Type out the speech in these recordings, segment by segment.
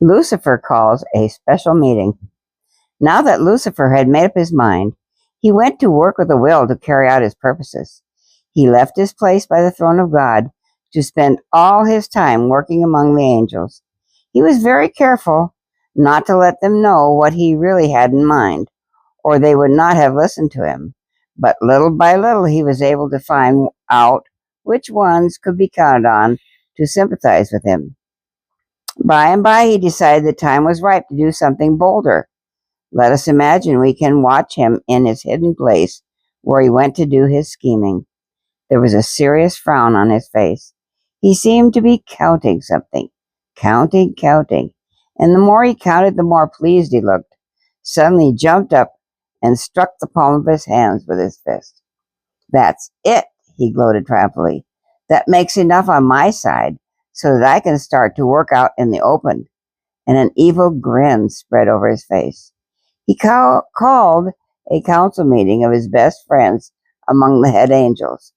Lucifer calls a special meeting. Now that Lucifer had made up his mind, he went to work with a will to carry out his purposes. He left his place by the throne of God to spend all his time working among the angels. He was very careful not to let them know what he really had in mind, or they would not have listened to him. But little by little, he was able to find out which ones could be counted on to sympathize with him. By and by, he decided the time was ripe to do something bolder. Let us imagine we can watch him in his hidden place where he went to do his scheming. There was a serious frown on his face. He seemed to be counting something. Counting. And the more he counted, the more pleased he looked. Suddenly he jumped up and struck the palm of his hands with his fist. "That's it," he gloated triumphantly. "That makes enough on my side so that I can start to work out in the open." And an evil grin spread over his face. He called a council meeting of his best friends among the head angels.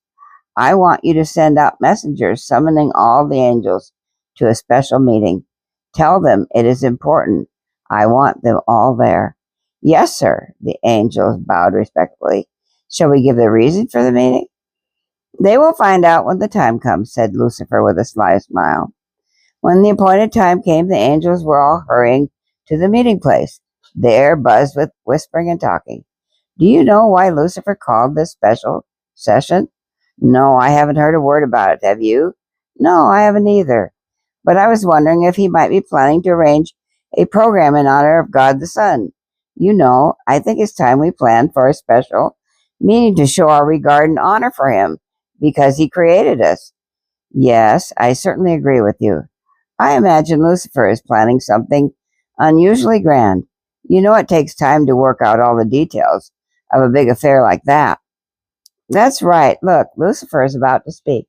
"I want you to send out messengers summoning all the angels to a special meeting. Tell them it is important. I want them all there." "Yes, sir," the angels bowed respectfully. "Shall we give the reason for the meeting?" "They will find out when the time comes," said Lucifer with a sly smile. When the appointed time came, the angels were all hurrying to the meeting place. The air buzzed with whispering and talking. "Do you know why Lucifer called this special session?" "No, I haven't heard a word about it. Have you?" "No, I haven't either. But I was wondering if he might be planning to arrange a program in honor of God the Son. You know, I think it's time we planned for a special meeting to show our regard and honor for him because he created us." "Yes, I certainly agree with you. I imagine Lucifer is planning something unusually grand. You know, it takes time to work out all the details of a big affair like that." "That's right. Look, Lucifer is about to speak."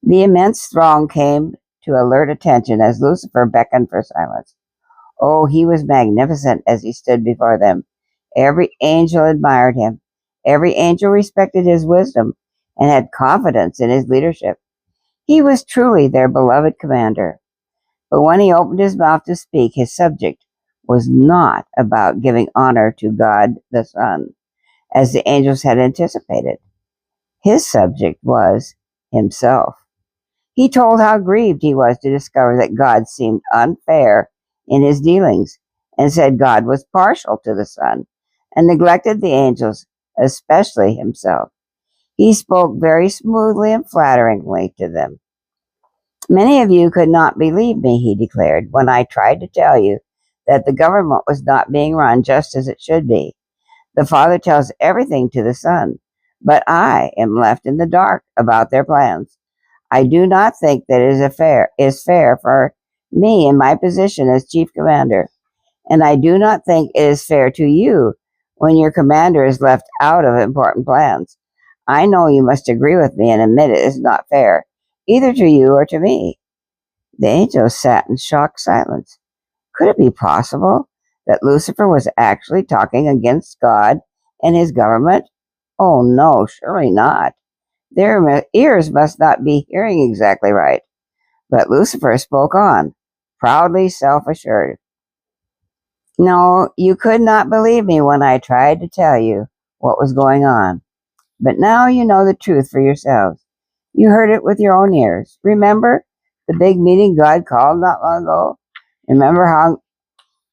The immense throng came to alert attention as Lucifer beckoned for silence. Oh, he was magnificent as he stood before them. Every angel admired him. Every angel respected his wisdom and had confidence in his leadership. He was truly their beloved commander. But when he opened his mouth to speak, his subject was not about giving honor to God the Son, as the angels had anticipated. His subject was himself. He told how grieved he was to discover that God seemed unfair in his dealings, and said God was partial to the Son, and neglected the angels, especially himself. He spoke very smoothly and flatteringly to them. "Many of you could not believe me," he declared, "when I tried to tell you that the government was not being run just as it should be. The Father tells everything to the Son, but I am left in the dark about their plans. I do not think that it is fair for me in my position as chief commander, and I do not think it is fair to you when your commander is left out of important plans. I know you must agree with me and admit it is not fair, either to you or to me." The angels sat in shocked silence. Could it be possible that Lucifer was actually talking against God and his government? Oh no, surely not. Their ears must not be hearing exactly right. But Lucifer spoke on, proudly self-assured. "No, you could not believe me when I tried to tell you what was going on. But now you know the truth for yourselves. You heard it with your own ears. Remember the big meeting God called not long ago? Remember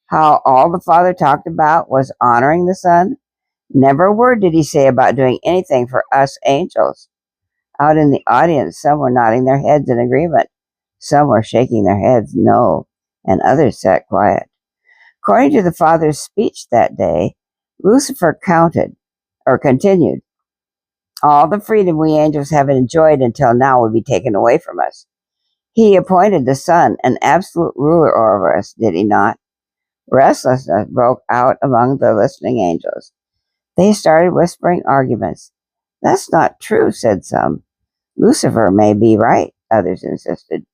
how all the Father talked about was honoring the Son? Never a word did he say about doing anything for us angels." Out in the audience, some were nodding their heads in agreement. Some were shaking their heads no, and others sat quiet. According to the Father's speech that day, Lucifer continued, "All the freedom we angels have enjoyed until now will be taken away from us. He appointed the Son an absolute ruler over us, did he not?" Restlessness broke out among the listening angels. They started whispering arguments. "That's not true," said some. "Lucifer may be right," others insisted.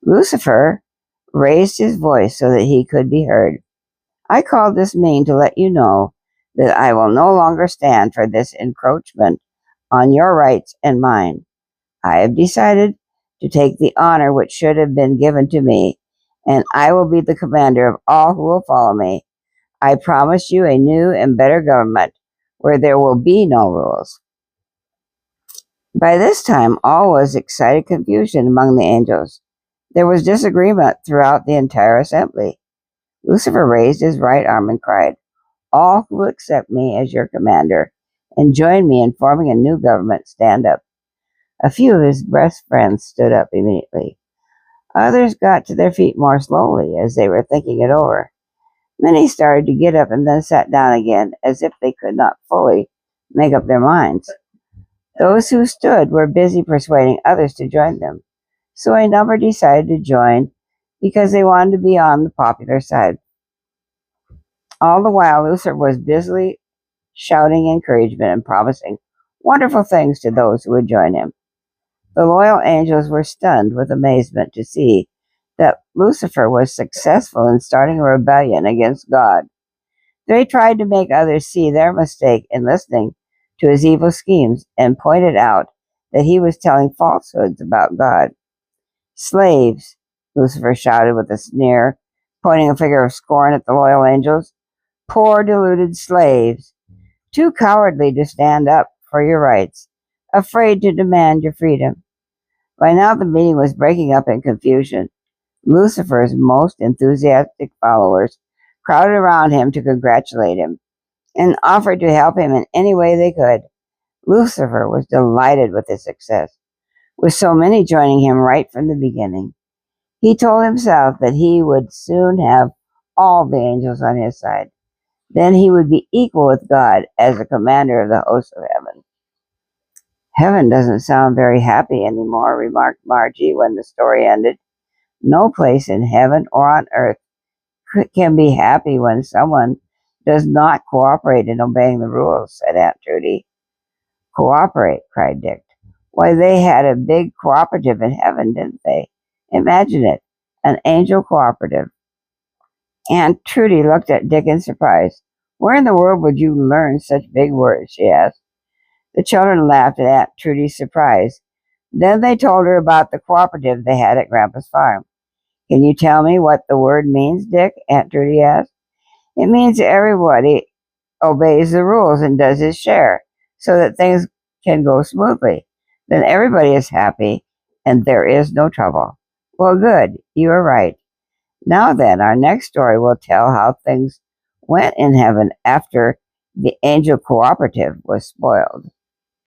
Lucifer raised his voice so that he could be heard. "I called this meeting to let you know that I will no longer stand for this encroachment on your rights and mine. I have decided to take the honor which should have been given to me and I will be the commander of all who will follow me. I promise you a new and better government where there will be no rules." By this time, all was excited confusion among the angels. There was disagreement throughout the entire assembly. Lucifer raised his right arm and cried, "All who accept me as your commander and join me in forming a new government, stand up." A few of his best friends stood up immediately. Others got to their feet more slowly as they were thinking it over. Many started to get up and then sat down again as if they could not fully make up their minds. Those who stood were busy persuading others to join them, so a number decided to join because they wanted to be on the popular side. All the while, Lucifer was busily shouting encouragement and promising wonderful things to those who would join him. The loyal angels were stunned with amazement to see that Lucifer was successful in starting a rebellion against God. They tried to make others see their mistake in listening to his evil schemes and pointed out that he was telling falsehoods about God. "Slaves," Lucifer shouted with a sneer, pointing a finger of scorn at the loyal angels. "Poor deluded slaves, too cowardly to stand up for your rights, afraid to demand your freedom." By now the meeting was breaking up in confusion. Lucifer's most enthusiastic followers crowded around him to congratulate him and offered to help him in any way they could. Lucifer was delighted with his success, with so many joining him right from the beginning. He told himself that he would soon have all the angels on his side. Then he would be equal with God as the commander of the hosts of heaven. "Heaven doesn't sound very happy anymore," remarked Margie when the story ended. "No place in heaven or on earth can be happy when someone does not cooperate in obeying the rules," said Aunt Trudy. "Cooperate," cried Dick. "Why, they had a big cooperative in heaven, didn't they? Imagine it, an angel cooperative." Aunt Trudy looked at Dick in surprise. "Where in the world would you learn such big words?" she asked. The children laughed at Aunt Trudy's surprise. Then they told her about the cooperative they had at Grandpa's farm. "Can you tell me what the word means, Dick?" Aunt Trudy asked. "It means everybody obeys the rules and does his share so that things can go smoothly. Then everybody is happy and there is no trouble." "Well, good. You are right. Now then, our next story will tell how things went in heaven after the angel cooperative was spoiled.